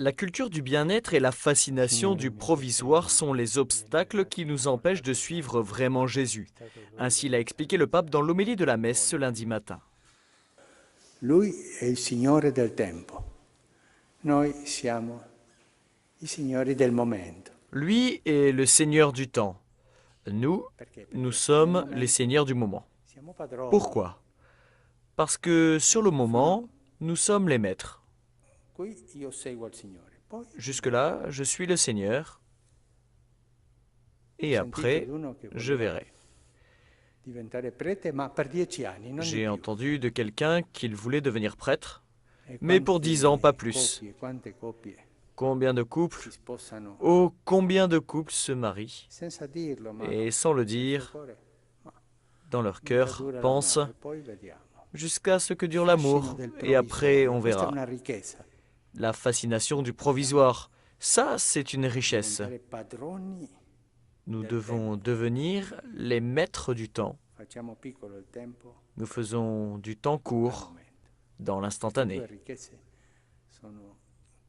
La culture du bien-être et la fascination du provisoire sont les obstacles qui nous empêchent de suivre vraiment Jésus. Ainsi l'a expliqué le pape dans l'homélie de la messe ce lundi matin. Lui è il Signore del tempo. Noi siamo i signori del momento. Lui est le Seigneur du temps. Nous sommes les seigneurs du moment. Siamo padroni. Pourquoi? Parce que sur le moment, nous sommes les maîtres. Qui io seguo il Signore. Poi Jusque-là, je suis le Seigneur. Et après, je verrai. diventare prete, ma per 10 anni, non di J'ai più. entendu de quelqu'un qu'il voulait devenir prêtre, E mais pour quanti 10 ans, pas plus. coppie, quante coppie Combien de couples, si sposano oh, combien de couples se marient senza dirlo, ma et sans le nel dire, cuore, ma dans leur finché cœur, dura pensent l'amore, poi vediamo. jusqu'à ce que dure Fascino l'amour, del et après on provvisorio, questa è verra. una ricchezza. La fascination du provisoire, ça c'est une richesse. Diventare padroni, Nous devons devenir les maîtres du temps. facciamo piccolo il tempo, Nous faisons du temps court momento. dans Le l'instantané. due ricchezze sono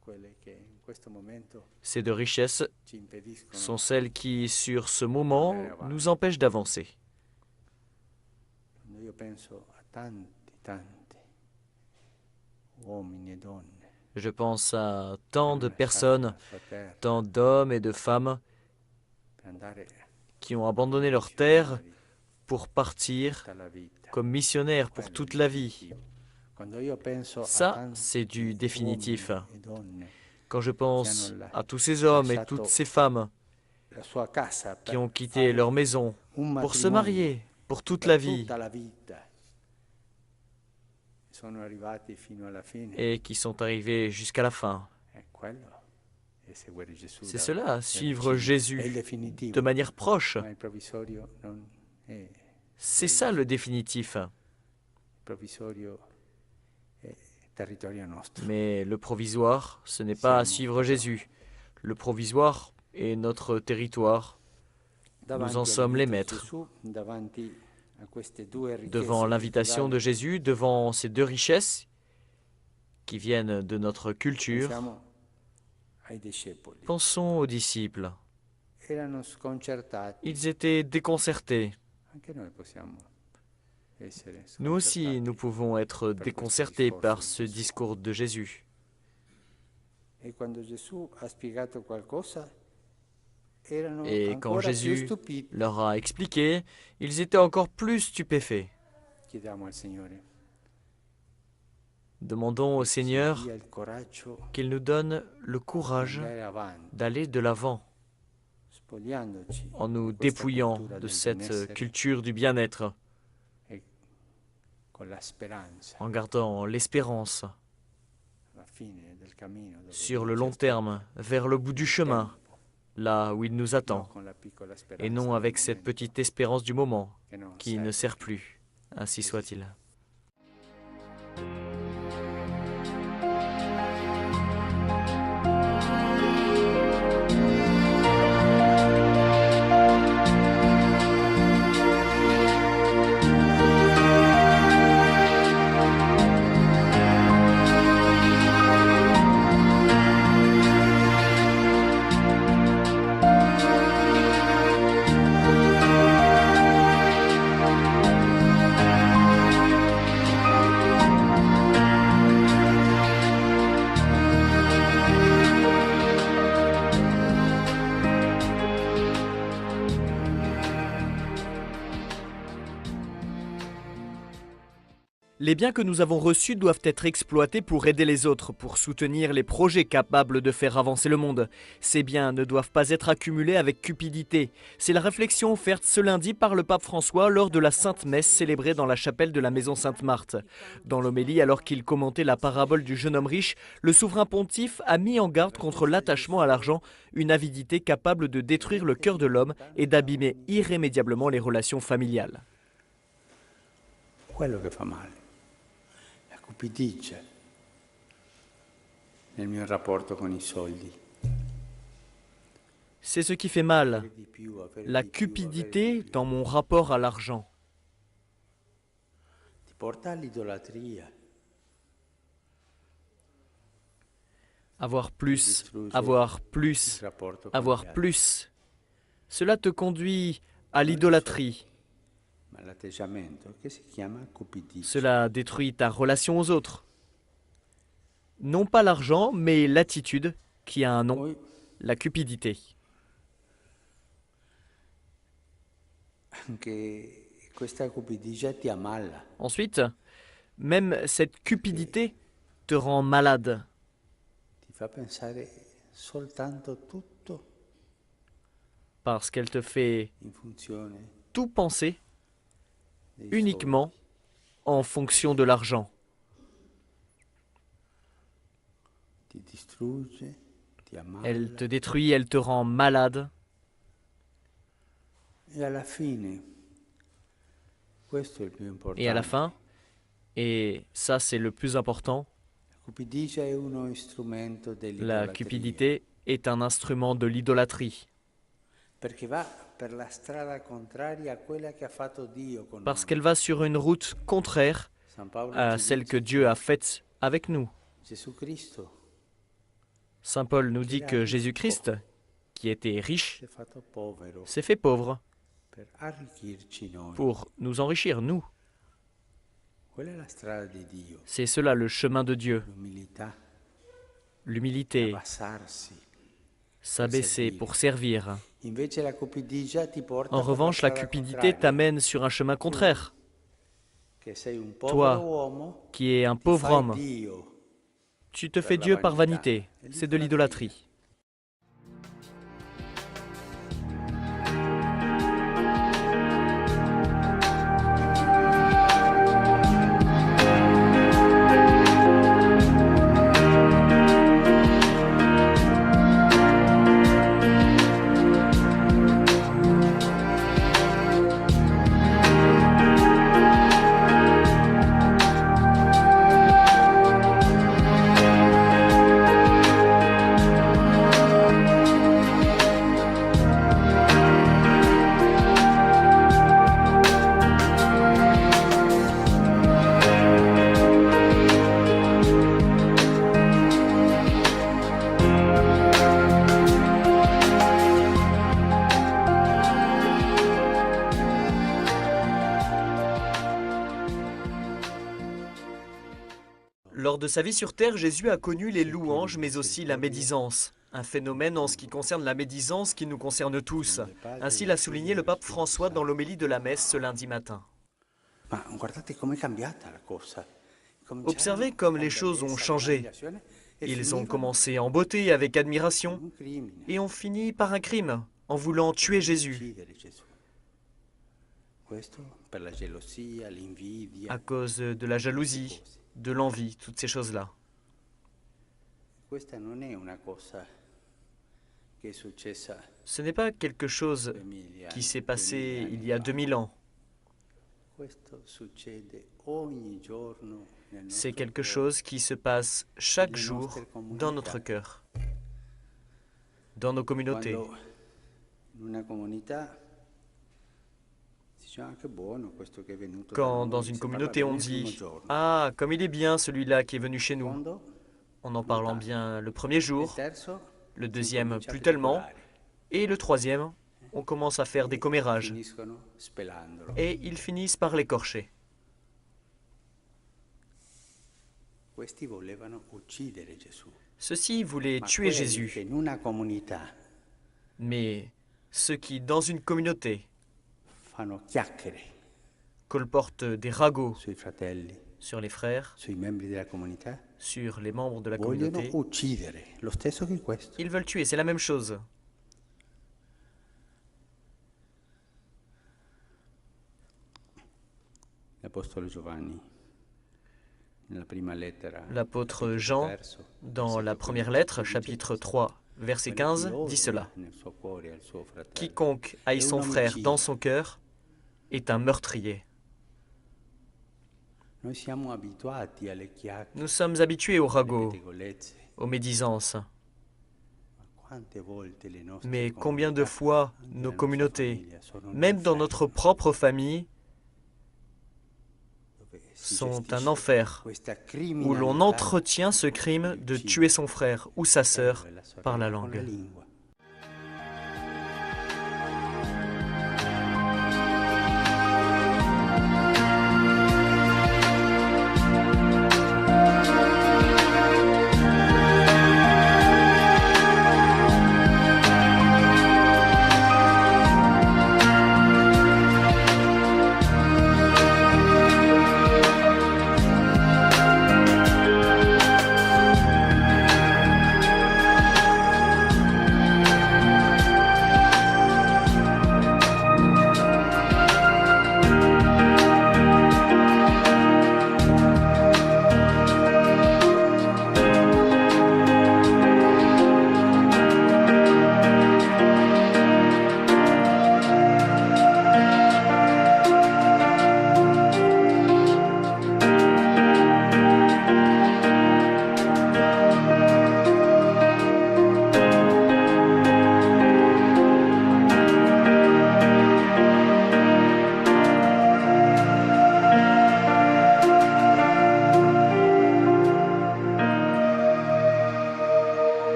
quelle che in questo momento Ces deux richesses ci impediscono. sont celles qui, sur ce moment, nous empêchent d'avancer. Quando io penso a tanti uomini e donne Je pense à che tant hanno de lasciato personnes, la sua terra tant d'hommes et de femmes per andare qui ont abandonné leur terre missionari pour partir tutta la vita. comme missionnaires pour toute la vie. Quando io penso a Ça, tanti c'est du définitif. uomini e donne, Quand je pense à tous ces hommes et toutes ces femmes la sua casa qui per ont quitté fare leur maison un pour se matrimonio, marier, pour toute per la vie, tutta la vita, sono arrivati fino alla fine, et qui sont arrivés jusqu'à la fin. quello è seguire Gesù C'est da- cela, da suivre vicino. È il Jésus definitivo, de manière proche. ma il provvisorio non è C'est ça le définitif. il provvisorio è territorio nostro. Mais le provisoire, ce n'est pas suivre Jésus. Le provisoire est notre territoire. Davanti en sommes les all'invito maîtres. di Gesù, davanti a queste due ricchezze Devant l'invitation de culturali, Jésus, devant ces deux richesses qui viennent de notre culture, pensiamo ai discepoli. pensons aux disciples. Erano sconcertati. Ils étaient déconcertés. Anche noi possiamo essere Nous aussi, sconcertati. nous pouvons être déconcertés par ce discours de Jésus. E quando Gesù ha spiegato qualcosa, erano Et quand ancora più Jésus stupiti. leur a expliqué, ils étaient encore plus stupéfaits. Chiediamo al Signore Demandons au che ci Seigneur dia il coraggio qu'il nous donne le di courage andare avanti, d'aller de l'avant spogliandoci en nous di questa dépouillant cultura de del cette benessere culture du bien-être, e con la speranza en gardant l'espérance alla fine del cammino dove sur Dio le ci long aspetta, terme, vers le bout du chemin, là où il nous non attend, con la piccola et speranza non del avec cette momento petite espérance du moment che non qui ne serve sert plus. Ainsi soit-il. Les biens que nous avons reçus doivent être exploités pour aider les autres, pour soutenir les projets capables de faire avancer le monde. Ces biens ne doivent pas être accumulés avec cupidité. C'est la réflexion offerte ce lundi par le pape François lors de la Sainte Messe célébrée dans la chapelle de la Maison Sainte-Marthe. Dans l'homélie, alors qu'il commentait la parabole du jeune homme riche, le souverain pontife a mis en garde contre l'attachement à l'argent, une avidité capable de détruire le cœur de l'homme et d'abîmer irrémédiablement les relations familiales. quello che fa male, la cupidigia nel mio rapporto con i soldi. C'est ce qui fait mal, Avere di più, avere la di più, avere cupidité di più. dans mon rapport à l'argent. Ti porta all'idolatria. Avoir plus, distrugge avoir il plus, rapporto con avoir gli altri. plus. Cela te conduit à l'idolâtrie. Ma l'atteggiamento che si chiama cupidigia. Cela détruit ta relation aux autres. Non pas l'argent, mais l'attitude qui a un nom, Poi la cupidité. anche questa cupidigia ti ammala, Ensuite, même cette cupidité te rend malade ti fa pensare soltanto tutto parce qu'elle te fait in funzione tout penser dei uniquement en fonction de l'argent. soldi. Ti distrugge, ti ammala Elle te détruit, elle te rend malade. e alla fine questo è il più importante. Et à la fin, et ça c'est le plus important, La cupidigia è uno strumento la dell'idolatria. cupidité est un instrument de l'idolâtrie. Perché va per la strada contraria a quella che ha fatto Dio con Parce noi. qu'elle va sur une route contraire San Paolo à ci celle dice que Dieu a faite avec nous. Gesù Cristo Saint Paul nous dit que Jésus-Christ, qui était riche, si è fatto povero s'est fait pauvre per arricchirci noi. pour nous enrichir, nous. Quella è la strada di Dio, C'est cela le chemin de Dieu, l'umiltà, l'humilité, abbassarsi. s'abaisser pour servir. Invece la cupidigia ti porta En per la revanche, la strada cupidité contraria, t'amène sur un chemin contraire. che sei un povero Toi, uomo, qui es un ti pauvre fai homme, Dio. tu te per fais la Dieu par vanità. vanité. È C'est de l'idolâtrie. Lors de sa vie sur Terre, Jésus a connu les louanges, mais aussi la médisance. Un phénomène en ce qui concerne la médisance qui nous concerne tous. Ainsi l'a souligné le pape François dans l'homélie de la messe ce lundi matin. Ma guardate com'è cambiata la cosa. Observez comme les choses ont changé. Ils ont commencé en beauté, avec admiration, un crimine, et ont fini par un crime, en voulant tuer Jésus, uccidere Gesù. Questo per la gelosia, l'invidia. à cause de la jalousie, de l'envie, toutes ces choses-là. Questa non è una cosa che è successa Ce n'est pas quelque chose 2000 qui anni, s'est passé 2000 il y a anni fa. 2000 ans. Questo succede ogni giorno nel C'est nostro quelque cuore. chose qui se passe chaque jour dans notre cœur, dans nos communautés. Quando in una comunità si dice ah, che buono questo che è venuto da Quand noi, dans une si parla communauté on bene il primo dit giorno. « Ah, comme il est bien celui-là qui est venu chez nous Secondo, », en en parlant bien le premier il jour, terzo, le si deuxième incomincia a plus tellement, tribolare. et le troisième, on commence à faire des commérages, Finiscono spelandolo. et ils finissent par l'écorcher. Questi volevano uccidere Gesù. Ceux-ci voulaient Ma tuer quelli che Jésus, in una comunità mais ceux qui, dans une communauté, fanno chiacchiere colportent des ragots sui fratelli, sur les frères, sui membri della comunità, sur les membres de la vogliono communauté, uccidere, lo stesso che questo. ils veulent tuer, c'est la même chose. L'Apostolo Giovanni, nella prima lettera, L'apôtre capitolo Jean, terzo, dans la versetto première 15, lettre, dice chapitre questo. 3, verset Quello che 15, odia dit cela. nel suo cuore al suo fratello Quiconque haït è son un frère omicida. dans son cœur est un meurtrier. Noi siamo abituati alle chiacchiere, Nous sommes habitués aux alle ragots, pettegolezze, aux médisances. ma quante volte le nostre Mais combien de comunità, fois anche nos nella nostra communautés, famiglia, sono un même dans inferno, notre propre famille, dove sont un enfer où l'on entretient ce crime de tuer son frère ou sa sœur par la langue.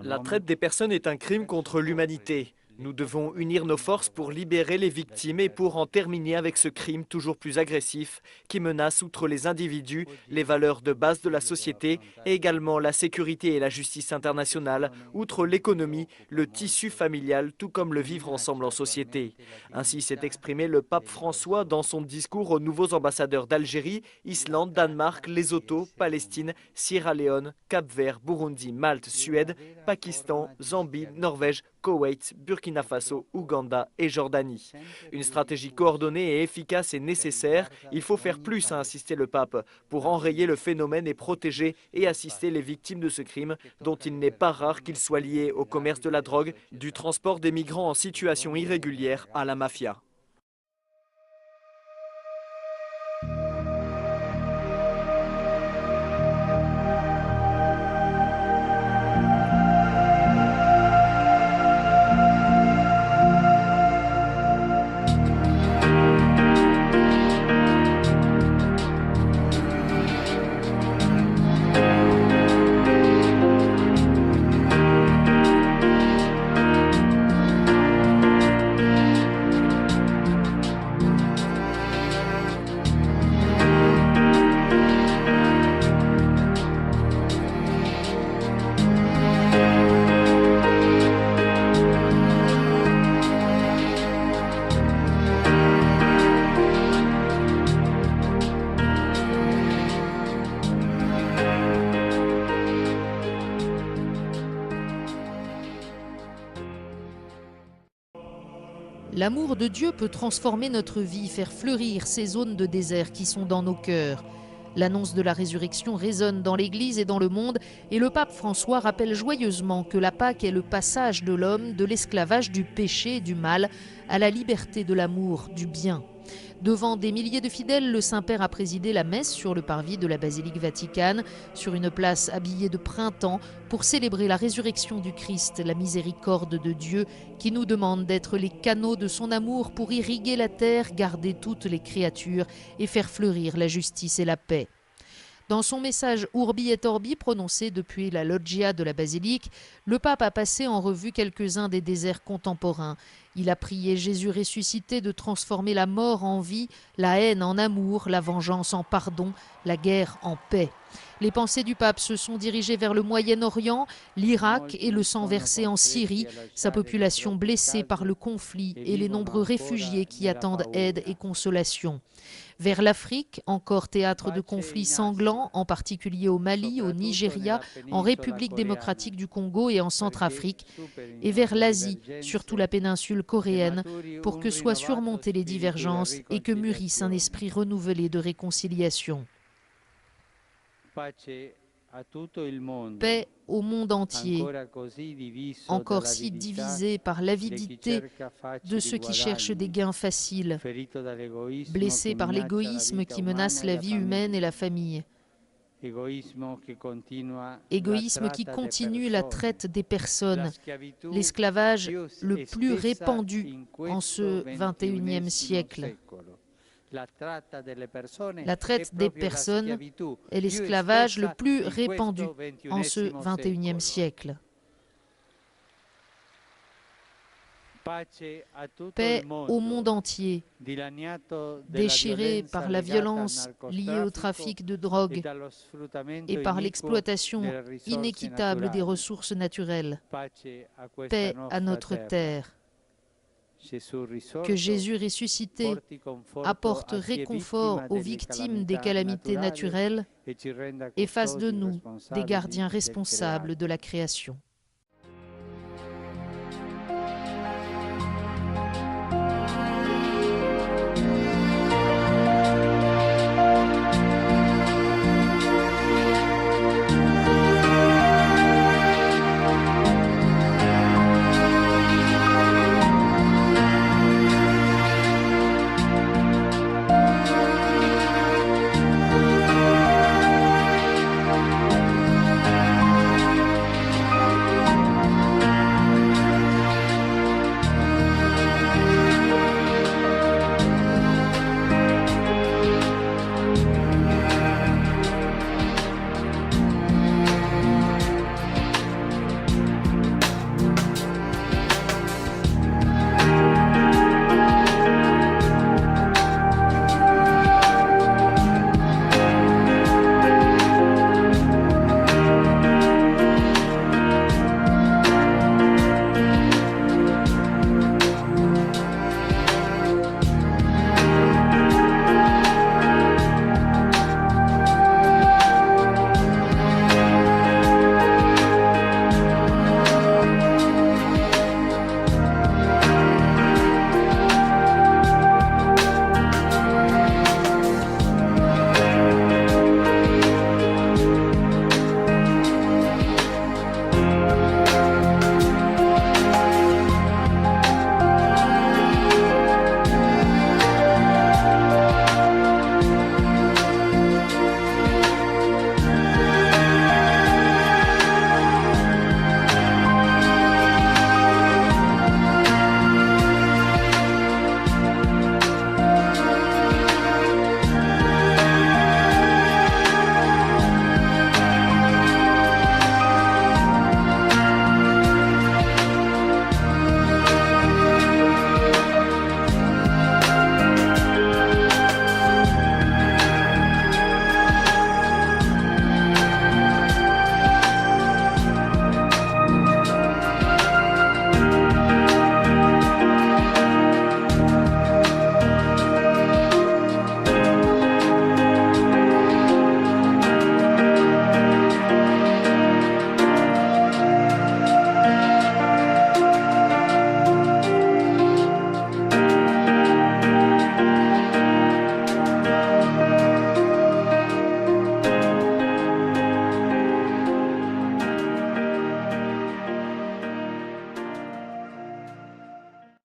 La traite des personnes est un crime contre l'humanité. Nous devons unir nos forces pour libérer les victimes et pour en terminer avec ce crime toujours plus agressif qui menace, outre les individus, les valeurs de base de la société et également la sécurité et la justice internationale, outre l'économie, le tissu familial, tout comme le vivre ensemble en société. Ainsi s'est exprimé le pape François dans son discours aux nouveaux ambassadeurs d'Algérie, Islande, Danemark, Lesotho, Palestine, Sierra Leone, Cap-Vert, Burundi, Malte, Suède, Pakistan, Zambie, Norvège, Koweït, Burkina Faso, Ouganda et Jordanie. Une stratégie coordonnée et efficace est nécessaire. Il faut faire plus, a insisté le pape, pour enrayer le phénomène et protéger et assister les victimes de ce crime, dont il n'est pas rare qu'il soit lié au commerce de la drogue, du transport des migrants en situation irrégulière à la mafia. L'amour de Dieu peut transformer notre vie, faire fleurir ces zones de désert qui sont dans nos cœurs. L'annonce de la résurrection résonne dans l'Église et dans le monde et le pape François rappelle joyeusement que la Pâque est le passage de l'homme de l'esclavage du péché et du mal à la liberté de l'amour, du bien. Devant des milliers de fidèles, le Saint-Père a présidé la messe sur le parvis de la basilique Vaticane, sur une place habillée de printemps, pour célébrer la résurrection du Christ, la miséricorde de Dieu, qui nous demande d'être les canaux de son amour pour irriguer la terre, garder toutes les créatures et faire fleurir la justice et la paix. Dans son message Urbi et Orbi prononcé depuis la loggia de la basilique, le pape a passé en revue quelques-uns des déserts contemporains. Il a prié Jésus ressuscité de transformer la mort en vie, la haine en amour, la vengeance en pardon, la guerre en paix. Les pensées du pape se sont dirigées vers le Moyen-Orient, l'Irak et le sang versé en Syrie, sa population blessée par le conflit et les nombreux réfugiés qui attendent aide et consolation. Vers l'Afrique, encore théâtre de conflits sanglants, en particulier au Mali, au Nigeria, en République démocratique du Congo et en Centrafrique, et vers l'Asie, surtout la péninsule coréenne, pour que soient surmontées les divergences et que mûrisse un esprit renouvelé de réconciliation. Paix au monde entier, encore si divisé par l'avidité de ceux qui cherchent des gains faciles, blessés par l'égoïsme qui menace la vie humaine et la famille. Égoïsme qui continue la traite des personnes, l'esclavage le plus répandu en ce XXIe siècle. La traite des personnes est l'esclavage le plus répandu en ce XXIe siècle. Paix au monde entier, déchiré par la violence liée au trafic de drogue et par l'exploitation inéquitable des ressources naturelles. Paix à notre terre. Que Jésus ressuscité apporte réconfort aux victimes des calamités naturelles et fasse de nous des gardiens responsables de la création.